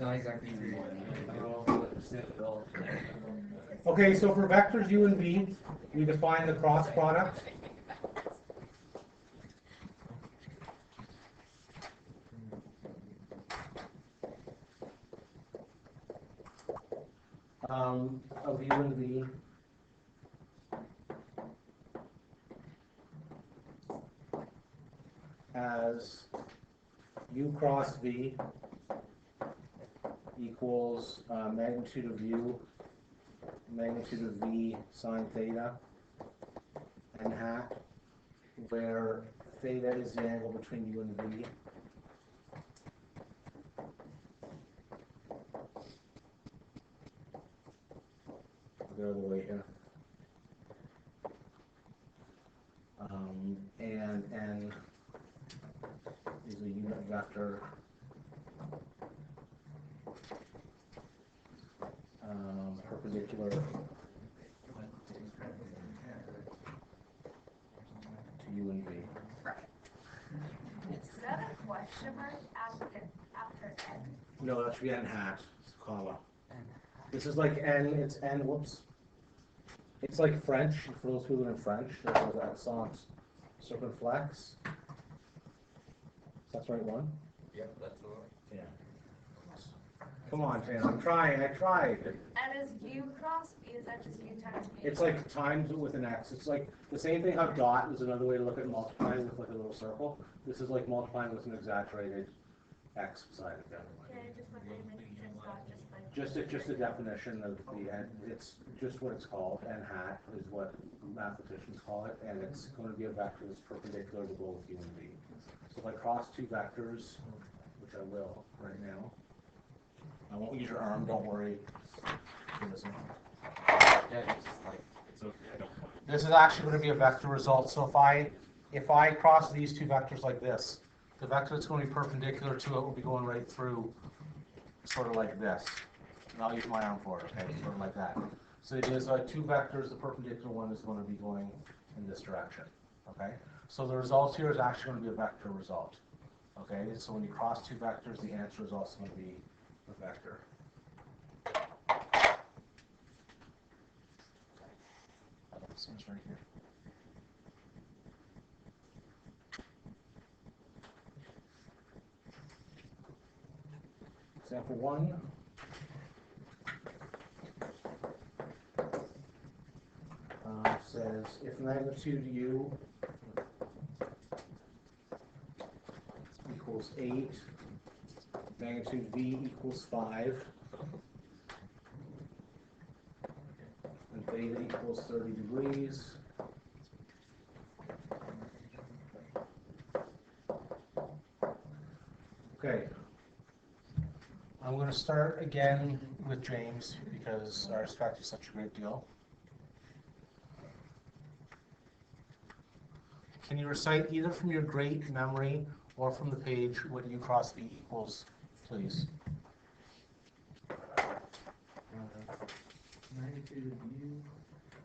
Not exactly 3. Okay, so for vectors u and v, we define the cross product. Of u and v as u cross v equals magnitude of u, magnitude of v sine theta, n hat, where theta is the angle between u and v. I'll go the other way here. And n is a unit vector perpendicular to u and v. Is that a question mark after n? No, that should be n hat, comma. This is like n, it's n, whoops. It's like French, for those people in French, there's those accents, circumflex. That's the right one? Yep, that's the one. Yeah. Come on, Jan, I'm trying, I tried. And is u cross v, is that just u times v? It's like times with an x. It's like the same thing how dot is another way to look at multiplying with like a little circle. This is like multiplying with an exaggerated x beside it. Okay, just what they make sense, not just like. Just a definition of the n. It's just what it's called. N hat is what mathematicians call it, and it's going to be a vector that's perpendicular to both u and v. So if I cross two vectors, which I will right now, I won't use your arm. Don't worry. Yeah, it's like, it's okay. This is actually going to be a vector result. So if I cross these two vectors like this, the vector that's going to be perpendicular to it will be going right through, sort of like this. And I'll use my arm for it, okay? Sort of like that. So it is two vectors. The perpendicular one is going to be going in this direction, okay? So the result here is actually going to be a vector result, okay? So when you cross two vectors, the answer is also going to be a vector. This one's right here. Example 1. Says if magnitude u equals 8, magnitude v equals 5, and theta equals 30 degrees. Okay. I'm going to start again with James because I respect you such a great deal. Can you recite either from your great memory or from the page what u cross v equals, please? Magnitude of u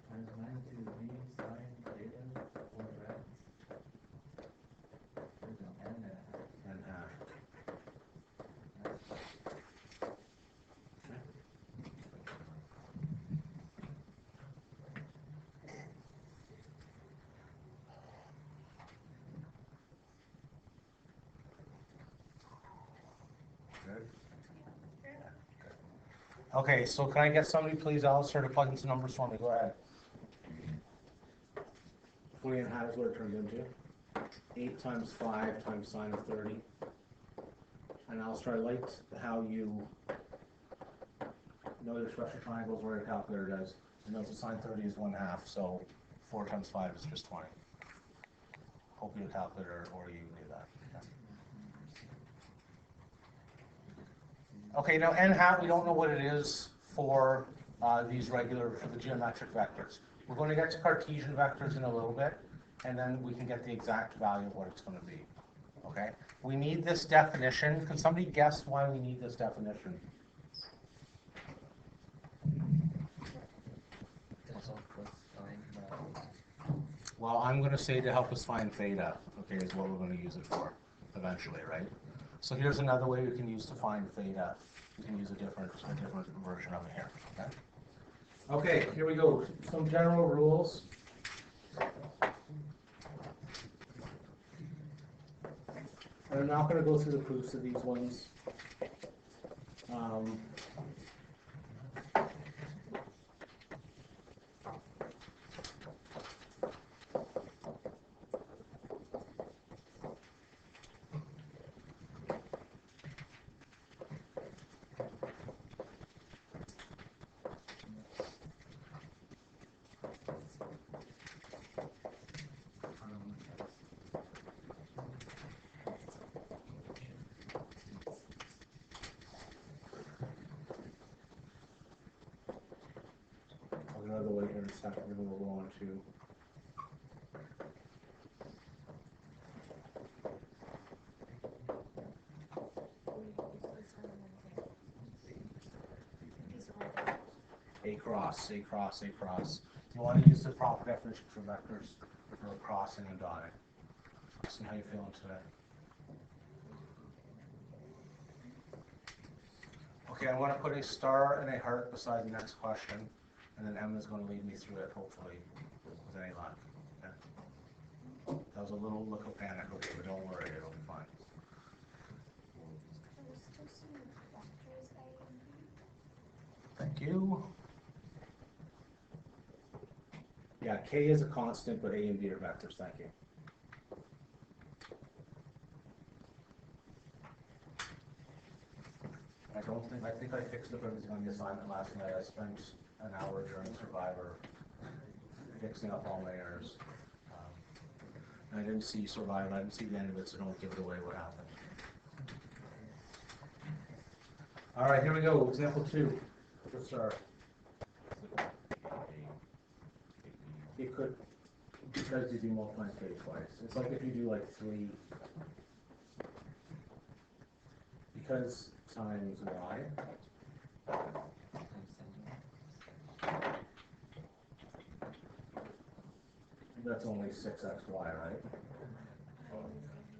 times magnitude of v sine theta over x. There's an n there. And okay, so can I get somebody, please, Alistair, to plug in some numbers for me? Go ahead. 20 and a half is what it turns into. 8 times 5 times sine of 30. And Alistair, I liked how you know your special triangles where your calculator does. I know the sine 30 is 1/2, so 4 times 5 is just 20. Hope your calculator or you knew that. Okay, now n hat, we don't know what it is for these regular, for the geometric vectors. We're going to get to Cartesian vectors in a little bit, and then we can get the exact value of what it's going to be. Okay? We need this definition. Can somebody guess why we need this definition? Well, I'm going to say to help us find theta, okay, is what we're going to use it for eventually, right? So here's another way we can use to find theta. you can use a different version of it here. Okay. Okay, here we go. Some general rules. I'm not going to go through the proofs of these ones. Another way here in a second, and then we'll go on to a cross, a cross, a cross. You want to use the proper definition for vectors for crossing and dotting. See how you feeling today. Okay, I want to put a star and a heart beside the next question, and then Emma's going to lead me through it, hopefully, with any luck. Okay? That was a little look of panic, okay, but don't worry, it'll be fine. Thank you. Yeah, K is a constant, but A and B are vectors. Thank you. I think I fixed up everything on the assignment last night. I spent an hour during Survivor fixing up all my errors. And I didn't see Survivor. I didn't see the end of it, so don't give it away what happened. All right, here we go. Example 2. Let's start. It could, because you do multiply and carry twice. It's like if you do like 3, because times y. That's only 6xy, right?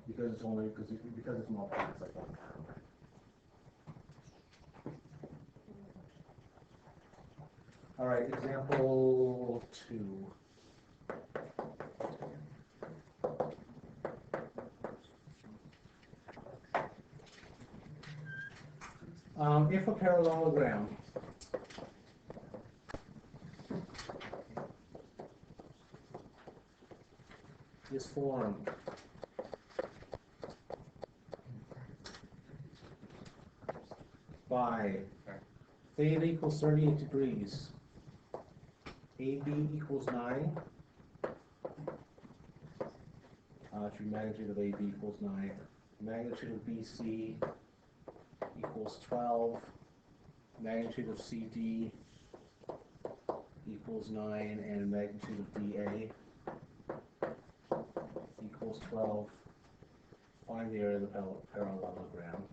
Because it's only because it's multiplied, it's like 1 pound. All right, example 2. If a parallelogram is formed by theta equals 38 degrees, AB equals 9, if your magnitude of AB equals 9, magnitude of BC equals 12, magnitude of CD equals 9, and magnitude of DA equals 12. Find the area of the parallelogram.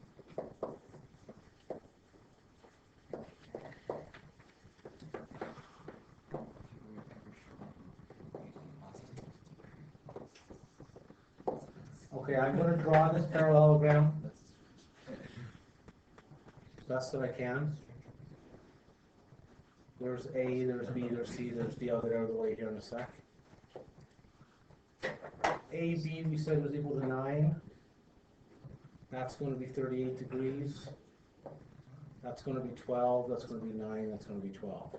Okay, I'm going to draw this parallelogram as best that I can. There's A, there's B, there's C, there's D. I'll get out of the way here in a sec. AB we said was equal to 9. That's going to be 38 degrees. That's going to be 12. That's going to be 9. That's going to be 12.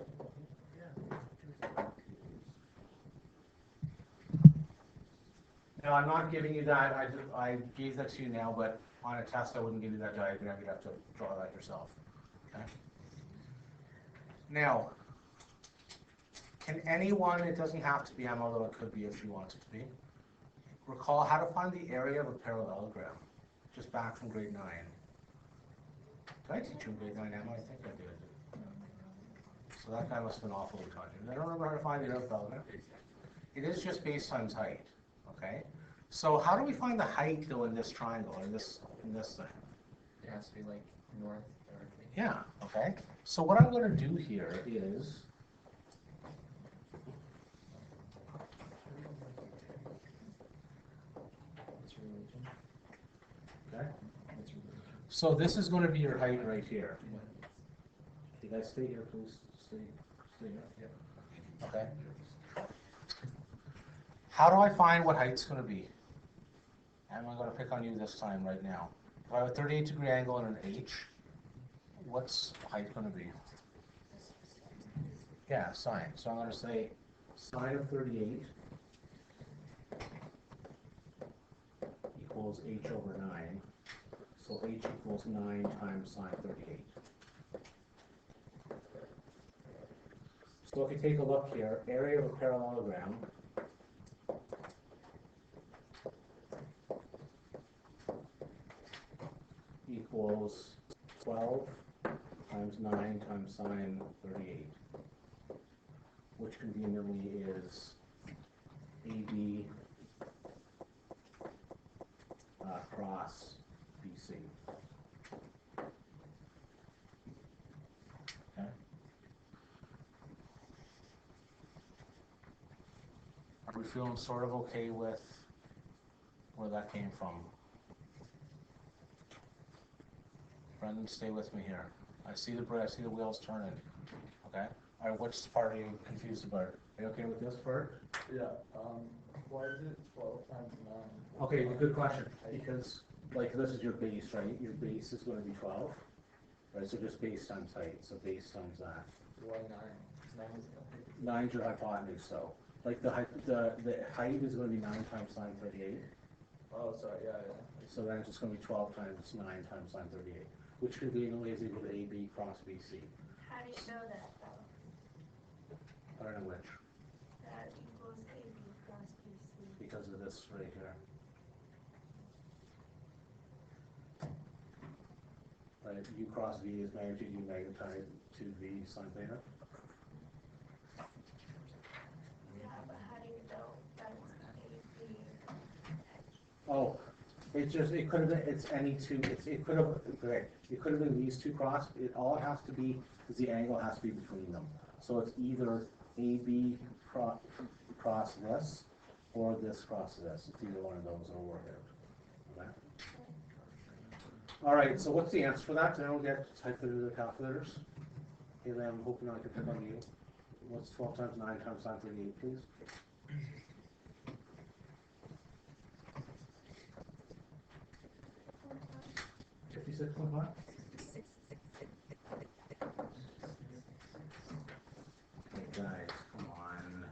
Now, I'm not giving you that. I gave that to you now, but on a test, I wouldn't give you that diagram. You'd have to draw that yourself. Okay? Now, can anyone, it doesn't have to be Emma, although it could be if you want it to be, recall how to find the area of a parallelogram? Just back from grade 9. Did I teach you in grade 9, Emma? I think I did. So that guy must have been awful who taught you. I don't remember how to find the area of a parallelogram. It is just base times height. Okay, so how do we find the height though in this triangle, in this thing? It has to be like north directly. Yeah. Okay. So what I'm going to do here is What's your religion? okay. What's your religion? So this is going to be your height right here. What? You guys stay here, please. Stay here. Okay. How do I find what height's gonna be? And I'm gonna pick on you this time right now. If I have a 38-degree angle and an H, what's height gonna be? Yeah, sine. So I'm gonna say sine of 38 equals H over 9. So H equals 9 times sine 38. So if you take a look here, area of a parallelogram equals 12 times 9 times sine 38, which conveniently is AB cross BC. Okay. Are we feeling sort of okay with where that came from? Brendan, stay with me here. I see the wheels turning. Okay. All right. Which part are you confused about? Are you okay with this part? Yeah, why is it 12 times 9? Okay, good question. Because like this is your base, right? Your base is going to be 12, right? So just base times height. So base times that. Why 9? 9 is nothing. 9's your hypotenuse, so like the height is going to be 9 times sine 38. Oh, sorry, yeah. So then it's just going to be 12 times 9 times sine 38, which conveniently is equal to AB cross BC. How do you show that though? I don't know which, That equals AB plus BC. because of this right here. Right, U cross V is magnitude U magnetized to V sine theta. Yeah, but how do you know that's AB? Oh, it could have been, it's any two, it could have, okay, it could have been these two cross, all it has to be is the angle has to be between them. So it's either AB cross this, or this cross this. It's either one of those, it'll work out. Okay? All right, so what's the answer for that? Did anyone get typed it into the calculators? Haley, I'm hoping I can pick on you. What's 12 times 9 times sine 38, please? 56.5? Okay, guys, come on.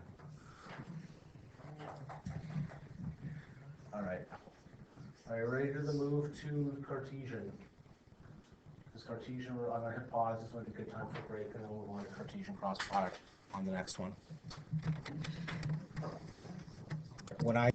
All right. Are you ready to move to Cartesian? Because Cartesian, I'm going to hit pause. This might be a good time for a break, and then we'll move on to Cartesian cross product on the next one. When I